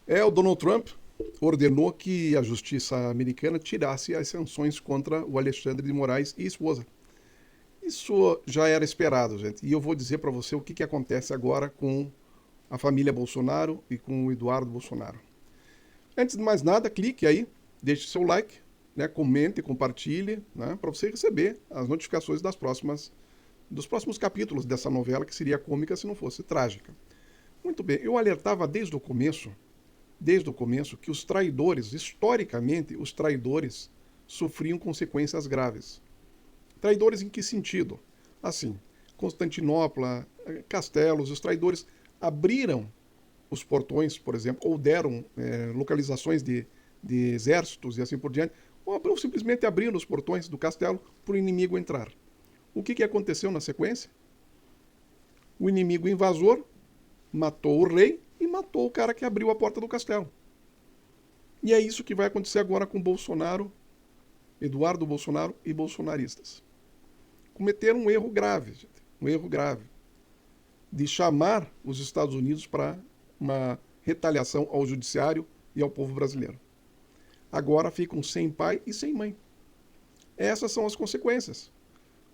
O Donald Trump ordenou que a justiça americana tirasse as sanções contra o Alexandre de Moraes e esposa. Isso já era esperado, gente. E eu vou dizer para você o que acontece agora com a família Bolsonaro e com o Eduardo Bolsonaro. Antes de mais nada, clique aí, deixe seu like, né, comente, compartilhe, né, para você receber as notificações dos próximos capítulos dessa novela, que seria cômica se não fosse trágica. Muito bem, eu alertava desde o começo, que os traidores, historicamente, os traidores sofriam consequências graves. Traidores em que sentido? Assim, Constantinopla, Castelos, os traidores abriram os portões, por exemplo, ou deram localizações de exércitos e assim por diante, ou simplesmente abriram os portões do castelo para o inimigo entrar. O que aconteceu na sequência? O inimigo invasor matou o rei e matou o cara que abriu a porta do castelo. E é isso que vai acontecer agora com Bolsonaro, Eduardo Bolsonaro e bolsonaristas. Cometeram um erro grave, gente, um erro grave, de chamar os Estados Unidos para uma retaliação ao judiciário e ao povo brasileiro. Agora ficam sem pai e sem mãe. Essas são as consequências.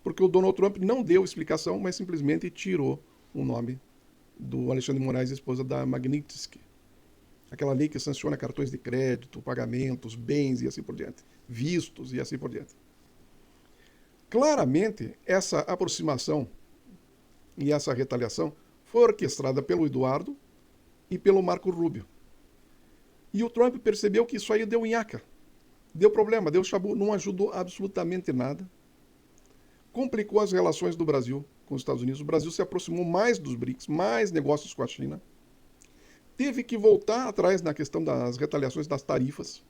Porque o Donald Trump não deu explicação, mas simplesmente tirou o nome do Alexandre de Moraes, esposa da Magnitsky. Aquela lei que sanciona cartões de crédito, pagamentos, bens e assim por diante. Vistos e assim por diante. Claramente, essa aproximação e essa retaliação foi orquestrada pelo Eduardo e pelo Marco Rubio. E o Trump percebeu que isso aí deu nhaca. Deu problema, deu chabu, não ajudou absolutamente nada. Complicou as relações do Brasil com os Estados Unidos. O Brasil se aproximou mais dos BRICS, mais negócios com a China. Teve que voltar atrás na questão das retaliações das tarifas.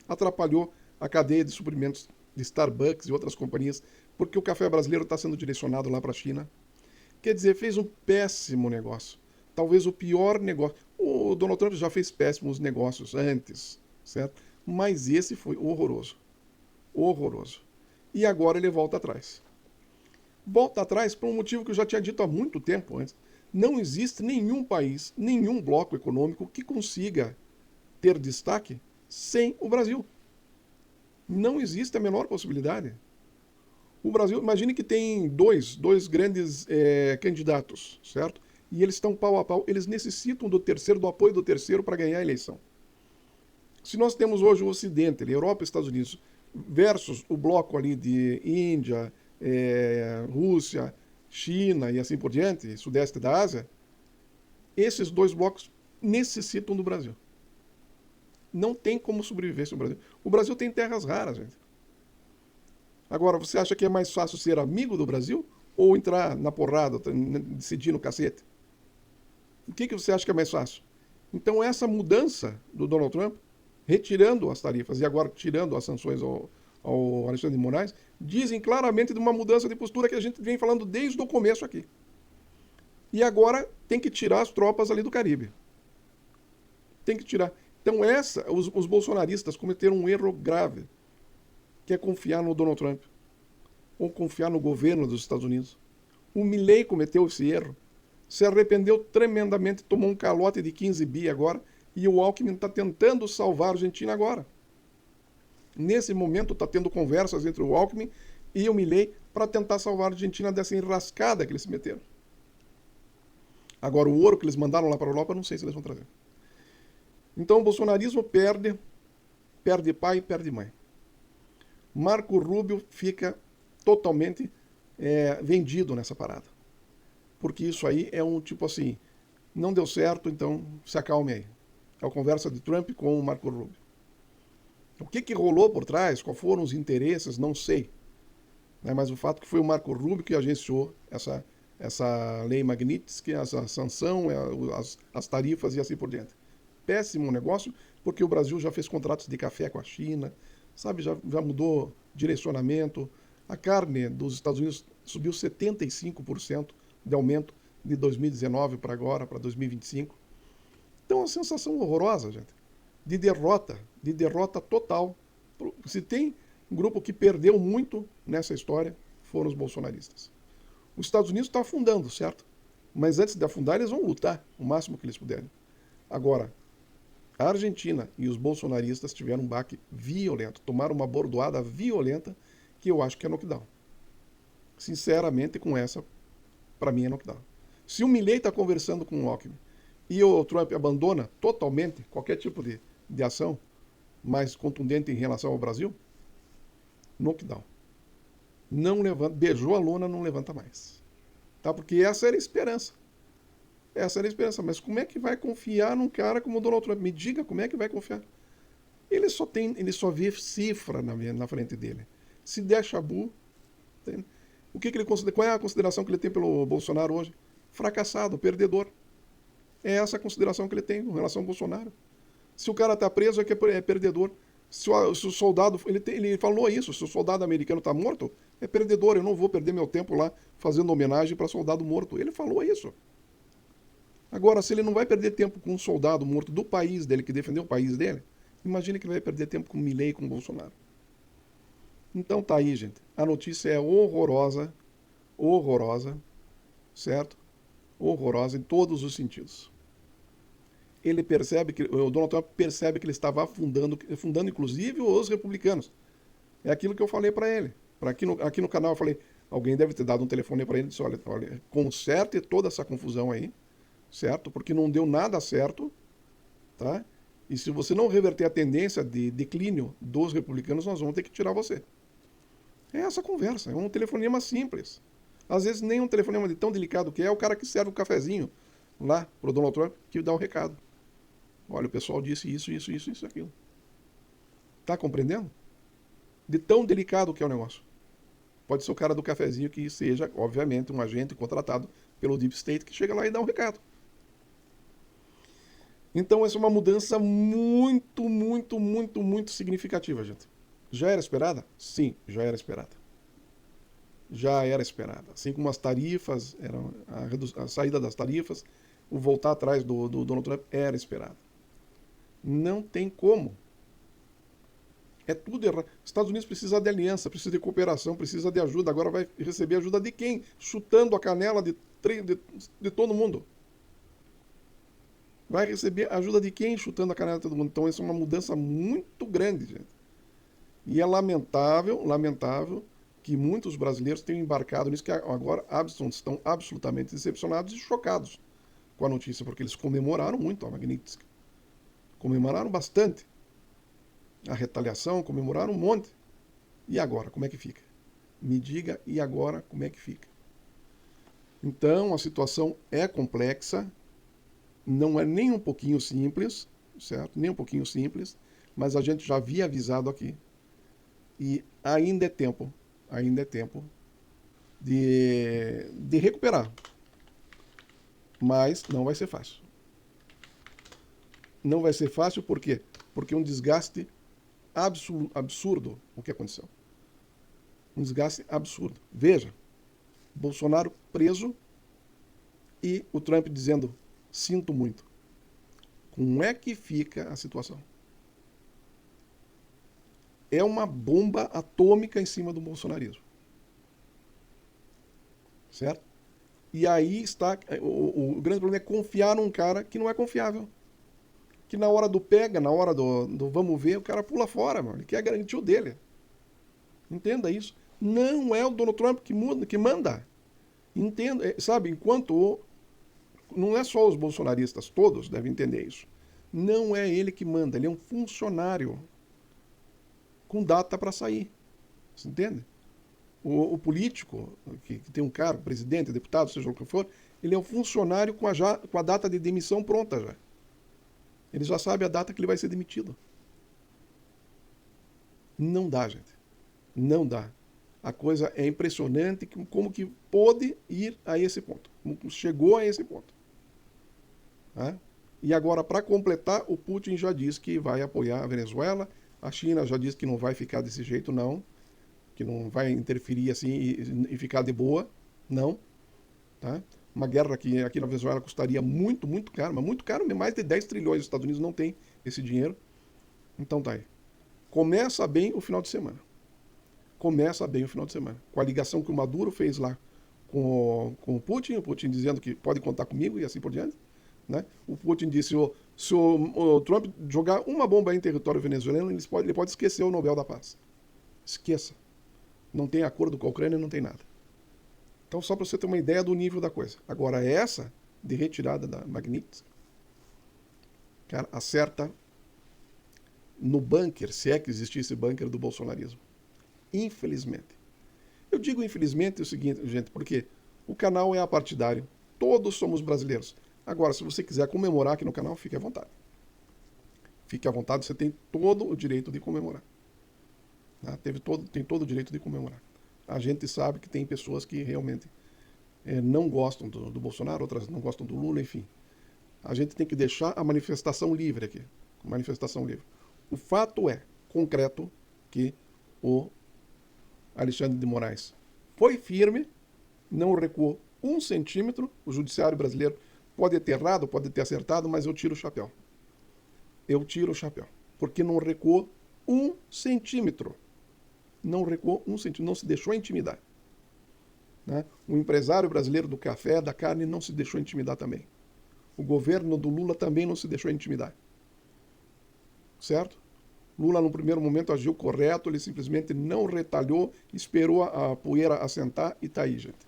Atrapalhou a cadeia de suprimentos de Starbucks e outras companhias, porque o café brasileiro está sendo direcionado lá para a China. Quer dizer, fez um péssimo negócio. Talvez o pior negócio. O Donald Trump já fez péssimos negócios antes, certo? Mas esse foi horroroso. Horroroso. E agora ele volta atrás. Volta atrás por um motivo que eu já tinha dito há muito tempo antes. Não existe nenhum país, nenhum bloco econômico que consiga ter destaque sem o Brasil. Não existe a menor possibilidade. O Brasil, imagine que tem dois grandes candidatos, certo? E eles estão pau a pau, eles necessitam do terceiro, do apoio do terceiro para ganhar a eleição. Se nós temos hoje o Ocidente, Europa e Estados Unidos, versus o bloco ali de Índia, Rússia, China e assim por diante, Sudeste da Ásia, esses dois blocos necessitam do Brasil. Não tem como sobreviver sem o Brasil. O Brasil tem terras raras, gente. Agora, você acha que é mais fácil ser amigo do Brasil ou entrar na porrada, decidir no cacete? O que você acha que é mais fácil? Então, essa mudança do Donald Trump, retirando as tarifas e agora tirando as sanções ao Alexandre de Moraes, dizem claramente de uma mudança de postura que a gente vem falando desde o começo aqui. E agora tem que tirar as tropas ali do Caribe. Tem que tirar. Então, os bolsonaristas cometeram um erro grave, que é confiar no Donald Trump, ou confiar no governo dos Estados Unidos. O Milley cometeu esse erro, se arrependeu tremendamente, tomou um calote de 15 bi agora, e o Alckmin está tentando salvar a Argentina agora. Nesse momento está tendo conversas entre o Alckmin e o Milley para tentar salvar a Argentina dessa enrascada que eles se meteram. Agora, o ouro que eles mandaram lá para a Europa, não sei se eles vão trazer. Então, o bolsonarismo perde pai e perde mãe. Marco Rubio fica totalmente vendido nessa parada. Porque isso aí é um tipo assim, não deu certo, então se acalme aí. É a conversa de Trump com o Marco Rubio. O que rolou por trás, quais foram os interesses, não sei. Né? Mas o fato que foi o Marco Rubio que agenciou essa lei Magnitsky, essa sanção, as tarifas e assim por diante. Péssimo negócio, porque o Brasil já fez contratos de café com a China, sabe, já mudou direcionamento. A carne dos Estados Unidos subiu 75% de aumento de 2019 para agora, para 2025. Então é uma sensação horrorosa, gente, de derrota total. Se tem um grupo que perdeu muito nessa história, foram os bolsonaristas. Os Estados Unidos está afundando, certo? Mas antes de afundar, eles vão lutar o máximo que eles puderem. Agora, A Argentina e os bolsonaristas tiveram um baque violento, tomaram uma bordoada violenta que eu acho que é knockdown. Sinceramente, com essa, para mim é knockdown. Se o Milei está conversando com o Alckmin e o Trump abandona totalmente qualquer tipo de ação mais contundente em relação ao Brasil, knockdown. Não levanta, beijou a lona, não levanta mais. Tá? Porque essa era a esperança. Essa era a esperança. Mas como é que vai confiar num cara como o Donald Trump? Me diga como é que vai confiar. Ele só vê cifra na frente dele. Se der chabu, o que ele considera? Qual é a consideração que ele tem pelo Bolsonaro hoje? Fracassado, perdedor. É essa a consideração que ele tem em relação ao Bolsonaro. Se o cara está preso, é que é perdedor. Se o soldado, ele falou isso, se o soldado americano está morto, é perdedor, eu não vou perder meu tempo lá fazendo homenagem para soldado morto. Ele falou isso. Agora, se ele não vai perder tempo com um soldado morto do país dele, que defendeu o país dele, imagine que ele vai perder tempo com o Milei e com o Bolsonaro. Então tá aí, gente. A notícia é horrorosa, horrorosa, certo? Horrorosa em todos os sentidos. Ele percebe que, o Donald Trump percebe que ele estava afundando inclusive os republicanos. É aquilo que eu falei para ele. Aqui no canal eu falei, alguém deve ter dado um telefone para ele e disse, olha, conserte toda essa confusão aí, certo? Porque não deu nada certo, tá? E se você não reverter a tendência de declínio dos republicanos, nós vamos ter que tirar você. É essa conversa, é um telefonema simples. Às vezes nem um telefonema de tão delicado que é o cara que serve o cafezinho lá pro Donald Trump que dá o recado. Olha, o pessoal disse isso, aquilo. Tá compreendendo? De tão delicado que é o negócio. Pode ser o cara do cafezinho que seja, obviamente, um agente contratado pelo Deep State que chega lá e dá um recado. Então, essa é uma mudança muito, muito, muito, muito significativa, gente. Já era esperada? Sim, já era esperada. Já era esperada. Assim como as tarifas, a saída das tarifas, o voltar atrás do Donald Trump era esperado. Não tem como. É tudo errado. Estados Unidos precisa de aliança, precisa de cooperação, precisa de ajuda. Agora vai receber ajuda de quem? Chutando a canela de todo mundo. Vai receber ajuda de quem? Chutando a canela de todo mundo. Então, essa é uma mudança muito grande, gente. E é lamentável que muitos brasileiros tenham embarcado nisso, que agora estão absolutamente decepcionados e chocados com a notícia, porque eles comemoraram muito a Magnitsky. Comemoraram bastante a retaliação, comemoraram um monte. E agora, como é que fica? Me diga, e agora, como é que fica? Então, a situação é complexa, não é nem um pouquinho simples, certo? Nem um pouquinho simples, mas a gente já havia avisado aqui. E ainda é tempo de recuperar. Mas não vai ser fácil. Não vai ser fácil por quê? Porque é um desgaste absurdo o que aconteceu. Um desgaste absurdo. Veja, Bolsonaro preso e o Trump dizendo, sinto muito. Como é que fica a situação? É uma bomba atômica em cima do bolsonarismo. Certo? E aí está, o grande problema é confiar num cara que não é confiável. Que na hora do pega, na hora do vamos ver, o cara pula fora, mano. Ele quer garantir o dele. Entenda isso. Não é o Donald Trump que manda. Entenda, sabe, não é só os bolsonaristas, todos devem entender isso. Não é ele que manda, ele é um funcionário com data para sair. Você entende? O político, que tem um cargo, presidente, deputado, seja o que for, ele é um funcionário com a data de demissão pronta já. Ele já sabe a data que ele vai ser demitido. Não dá, gente. Não dá. A coisa é impressionante como que pôde ir a esse ponto. Como chegou a esse ponto. Tá? E agora, para completar, o Putin já diz que vai apoiar a Venezuela. A China já diz que não vai ficar desse jeito, não. Que não vai interferir assim e ficar de boa. Não. Tá? Uma guerra que aqui na Venezuela custaria muito, muito caro, mas muito caro, mais de 10 trilhões. Os Estados Unidos não tem esse dinheiro. Então tá aí. Começa bem o final de semana. Começa bem o final de semana. Com a ligação que o Maduro fez lá com o Putin dizendo que pode contar comigo e assim por diante. Né? O Putin disse, Se o Trump jogar uma bomba em território venezuelano, ele pode esquecer o Nobel da Paz. Esqueça. Não tem acordo com a Ucrânia, não tem nada. Então, só para você ter uma ideia do nível da coisa. Agora, essa de retirada da Magnitsky, cara, acerta no bunker, se é que existisse bunker do bolsonarismo. Infelizmente. Eu digo infelizmente o seguinte, gente, porque o canal é apartidário. Todos somos brasileiros. Agora, se você quiser comemorar aqui no canal, fique à vontade. Fique à vontade, você tem todo o direito de comemorar. Tá? Tem todo o direito de comemorar. A gente sabe que tem pessoas que realmente não gostam do Bolsonaro, outras não gostam do Lula, enfim. A gente tem que deixar a manifestação livre aqui. Manifestação livre. O fato é, concreto, que o Alexandre de Moraes foi firme, não recuou 1 centímetro. O judiciário brasileiro pode ter errado, pode ter acertado, mas eu tiro o chapéu. Eu tiro o chapéu. Porque não recuou 1 centímetro. Não recuou 1 centímetro, não se deixou intimidar. Né? O empresário brasileiro do café, da carne, não se deixou intimidar também. O governo do Lula também não se deixou intimidar. Certo? Lula, no primeiro momento, agiu correto, ele simplesmente não retalhou, esperou a poeira assentar e tá aí, gente.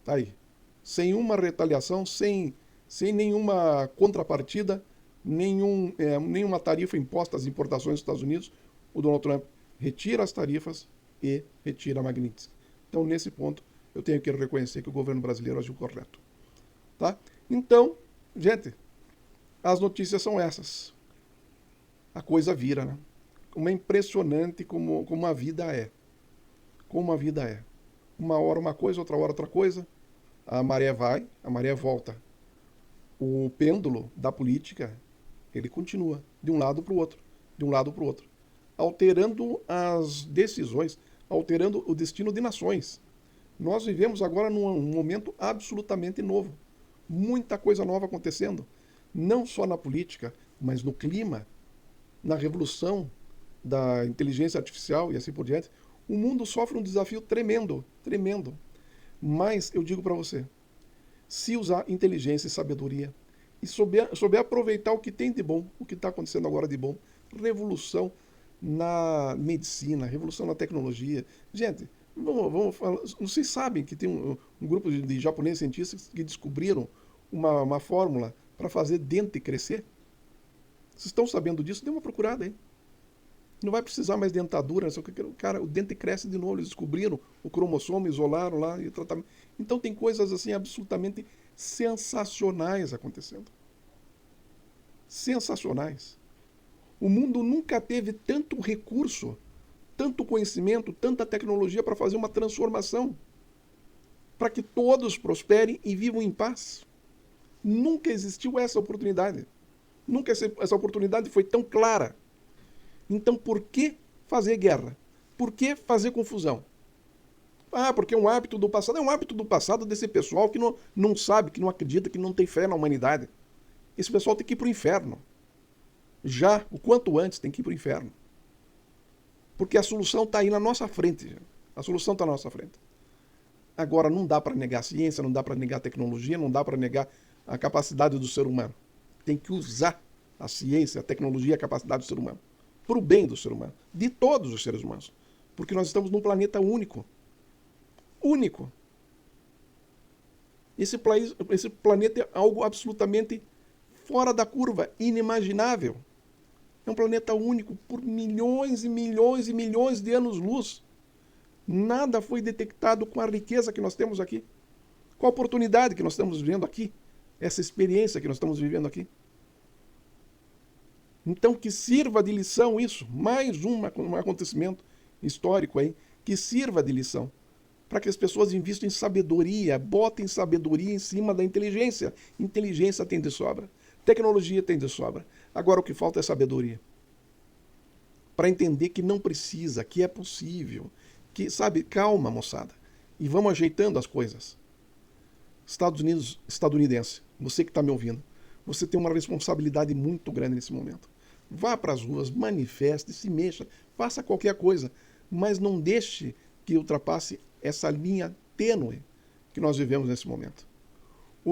Tá aí. Sem uma retaliação, sem nenhuma contrapartida, nenhuma tarifa imposta às importações dos Estados Unidos, o Donald Trump retira as tarifas e retira a Magnitsky. Então, nesse ponto, eu tenho que reconhecer que o governo brasileiro agiu correto. Tá? Então, gente, as notícias são essas. A coisa vira, né? Como é impressionante como a vida é. Como a vida é. Uma hora uma coisa, outra hora outra coisa. A maré vai, a maré volta. O pêndulo da política, ele continua de um lado para o outro, de um lado para o outro, alterando as decisões, alterando o destino de nações. Nós vivemos agora num momento absolutamente novo. Muita coisa nova acontecendo, não só na política, mas no clima, na revolução da inteligência artificial e assim por diante. O mundo sofre um desafio tremendo, tremendo. Mas eu digo para você, se usar inteligência e sabedoria e souber aproveitar o que tem de bom, o que está acontecendo agora de bom, revolução na medicina, revolução na tecnologia. Gente, vamos falar, vocês sabem que tem um grupo de japoneses cientistas que descobriram uma fórmula para fazer dente crescer? Vocês estão sabendo disso? Dê uma procurada aí. Não vai precisar mais dentadura, só que, cara, o dente cresce de novo. Eles descobriram o cromossomo, isolaram lá e o tratamento. Então tem coisas assim absolutamente sensacionais acontecendo. Sensacionais. O mundo nunca teve tanto recurso, tanto conhecimento, tanta tecnologia para fazer uma transformação, para que todos prosperem e vivam em paz. Nunca existiu essa oportunidade. Nunca essa oportunidade foi tão clara. Então, por que fazer guerra? Por que fazer confusão? Ah, porque é um hábito do passado. É um hábito do passado desse pessoal que não sabe, que não acredita, que não tem fé na humanidade. Esse pessoal tem que ir para o inferno. Já, o quanto antes, tem que ir para o inferno. Porque a solução está aí na nossa frente. Gente. A solução está na nossa frente. Agora, não dá para negar a ciência, não dá para negar a tecnologia, não dá para negar a capacidade do ser humano. Tem que usar a ciência, a tecnologia, a capacidade do ser humano. Para o bem do ser humano. De todos os seres humanos. Porque nós estamos num planeta único. Único. Esse planeta é algo absolutamente fora da curva, inimaginável. É um planeta único por milhões e milhões e milhões de anos-luz. Nada foi detectado com a riqueza que nós temos aqui. Com a oportunidade que nós estamos vivendo aqui. Essa experiência que nós estamos vivendo aqui. Então que sirva de lição isso. Mais um acontecimento histórico aí. Que sirva de lição. Para que as pessoas investam em sabedoria. Botem sabedoria em cima da inteligência. Inteligência tem de sobra. Tecnologia tem de sobra. Agora o que falta é sabedoria. Para entender que não precisa, que é possível. Que, sabe, calma, moçada. E vamos ajeitando as coisas. Estados Unidos, estadunidense, você que está me ouvindo, você tem uma responsabilidade muito grande nesse momento. Vá para as ruas, manifeste, se mexa, faça qualquer coisa, mas não deixe que ultrapasse essa linha tênue que nós vivemos nesse momento.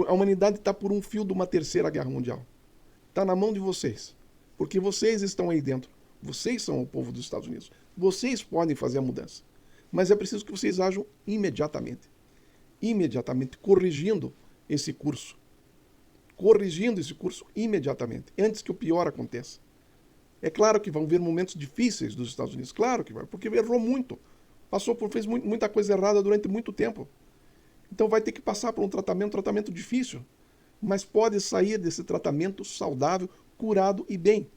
A humanidade está por um fio de uma terceira guerra mundial. Está na mão de vocês. Porque vocês estão aí dentro. Vocês são o povo dos Estados Unidos. Vocês podem fazer a mudança. Mas é preciso que vocês ajam imediatamente. Imediatamente, corrigindo esse curso. Corrigindo esse curso imediatamente, antes que o pior aconteça. É claro que vão vir momentos difíceis dos Estados Unidos. Claro que vai, porque errou muito. Fez muita coisa errada durante muito tempo. Então vai ter que passar por um tratamento difícil. Mas pode sair desse tratamento saudável, curado e bem.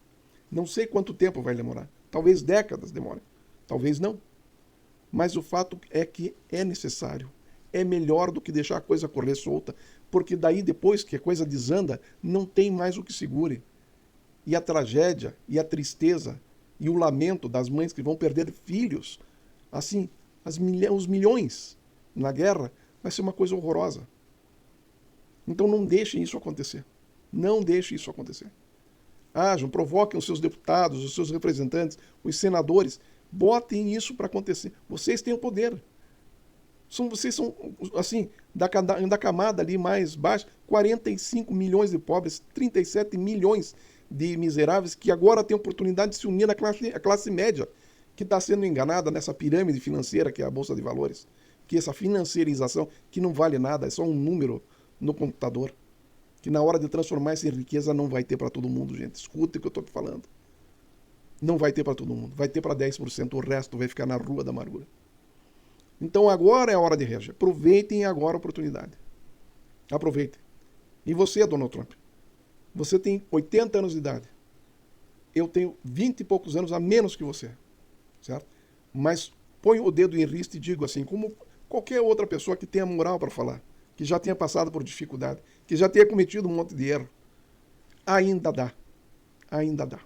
Não sei quanto tempo vai demorar. Talvez décadas demore. Talvez não. Mas o fato é que é necessário. É melhor do que deixar a coisa correr solta. Porque daí, depois que a coisa desanda, não tem mais o que segure. E a tragédia, e a tristeza, e o lamento das mães que vão perder filhos, assim, os milhões na guerra, vai ser uma coisa horrorosa. Então não deixem isso acontecer. Não deixem isso acontecer. Ajam, provoquem os seus deputados, os seus representantes, os senadores, botem isso para acontecer. Vocês têm o poder. Vocês são, assim, da camada ali mais baixa, 45 milhões de pobres, 37 milhões de miseráveis que agora têm a oportunidade de se unir à classe média, que está sendo enganada nessa pirâmide financeira que é a Bolsa de Valores, que essa financiarização que não vale nada, é só um número no computador, que na hora de transformar isso em riqueza não vai ter para todo mundo, gente. Escuta o que eu estou falando. Não vai ter para todo mundo, vai ter para 10%, o resto vai ficar na rua da amargura. Então agora é a hora de reagir. Aproveitem agora a oportunidade. Aproveitem. E você, Donald Trump? Você tem 80 anos de idade. Eu tenho 20 e poucos anos a menos que você. Certo? Mas ponho o dedo em riste e digo assim, como qualquer outra pessoa que tenha moral para falar, que já tenha passado por dificuldade, que já tenha cometido um monte de erro. Ainda dá. Ainda dá.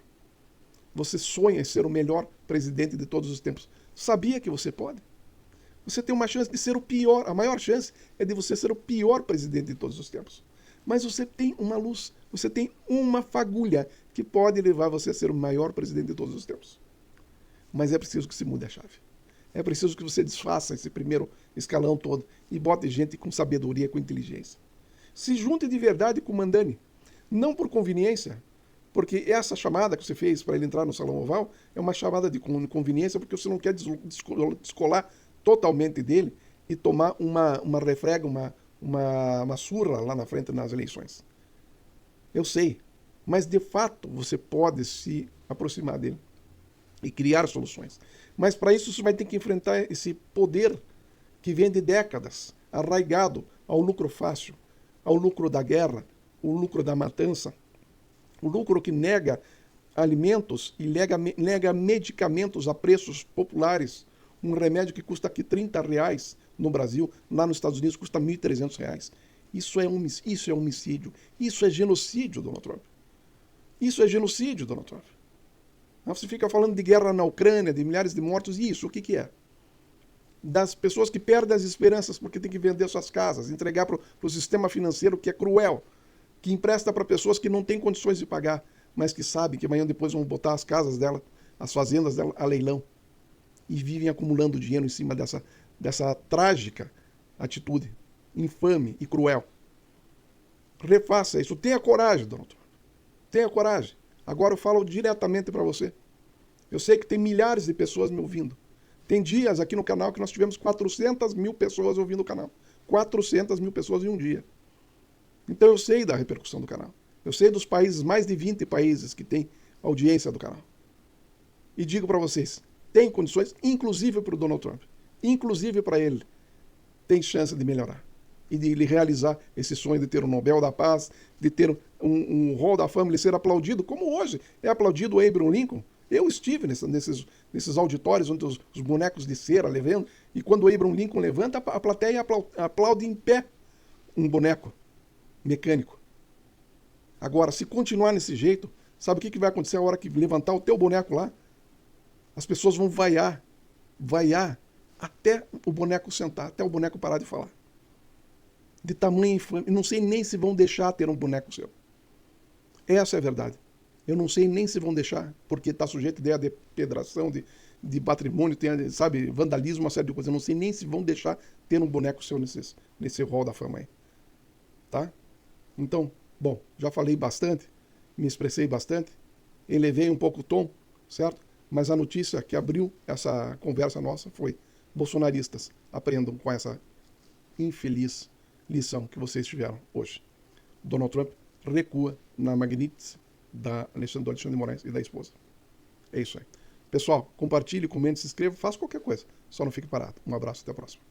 Você sonha em ser o melhor presidente de todos os tempos. Sabia que você pode? Você tem uma chance de ser o pior. A maior chance é de você ser o pior presidente de todos os tempos. Mas você tem uma luz, você tem uma fagulha que pode levar você a ser o maior presidente de todos os tempos. Mas é preciso que se mude a chave. É preciso que você desfaça esse primeiro escalão todo e bote gente com sabedoria, com inteligência. Se junte de verdade com o Mandani. Não por conveniência, porque essa chamada que você fez para ele entrar no Salão Oval é uma chamada de conveniência porque você não quer descolar totalmente dele e tomar uma refrega, uma surra lá na frente nas eleições. Eu sei, mas de fato você pode se aproximar dele e criar soluções. Mas para isso você vai ter que enfrentar esse poder que vem de décadas, arraigado ao lucro fácil, ao lucro da guerra, o lucro da matança, o lucro que nega alimentos e nega medicamentos a preços populares. Um remédio que custa aqui R$30 no Brasil, lá nos Estados Unidos custa R$1.300. Isso é homicídio. Isso é genocídio, Donald Trump. Isso é genocídio, Donald Trump. Você fica falando de guerra na Ucrânia, de milhares de mortos, e isso, o que é? Das pessoas que perdem as esperanças porque tem que vender suas casas, entregar para o sistema financeiro que é cruel, que empresta para pessoas que não têm condições de pagar, mas que sabem que amanhã depois vão botar as casas dela, as fazendas dela a leilão. E vivem acumulando dinheiro em cima dessa trágica atitude, infame e cruel. Refaça isso. Tenha coragem, Donald Trump. Tenha coragem. Agora eu falo diretamente para você. Eu sei que tem milhares de pessoas me ouvindo. Tem dias aqui no canal que nós tivemos 400 mil pessoas ouvindo o canal. 400 mil pessoas em um dia. Então eu sei da repercussão do canal. Eu sei dos países, mais de 20 países que têm audiência do canal. E digo para vocês, tem condições, inclusive para o Donald Trump, inclusive para ele, tem chance de melhorar. E de ele realizar esse sonho de ter o Nobel da Paz, de ter um Hall da Fama, ele ser aplaudido, como hoje é aplaudido o Abraham Lincoln. Eu estive nesses auditórios onde os bonecos de cera levando, e quando o Abraham Lincoln levanta, a plateia aplaude em pé um boneco mecânico. Agora, se continuar nesse jeito, sabe o que vai acontecer a hora que levantar o teu boneco lá? As pessoas vão vaiar até o boneco sentar, até o boneco parar de falar. De tamanho infame. Eu não sei nem se vão deixar ter um boneco seu. Essa é a verdade. Eu não sei nem se vão deixar, porque está sujeito a ideia de depredação, de patrimônio, tem, sabe, vandalismo, uma série de coisas. Eu não sei nem se vão deixar ter um boneco seu nesse Hall da Fama aí. Tá? Então, bom, já falei bastante. me expressei bastante, elevei um pouco o tom, certo? Mas a notícia que abriu essa conversa nossa foi: bolsonaristas, aprendam com essa infeliz lição que vocês tiveram hoje. Donald Trump recua na magnitude do Alexandre de Moraes e da esposa. É isso aí. Pessoal, compartilhe, comente, se inscreva, faça qualquer coisa. Só não fique parado. Um abraço, até a próxima.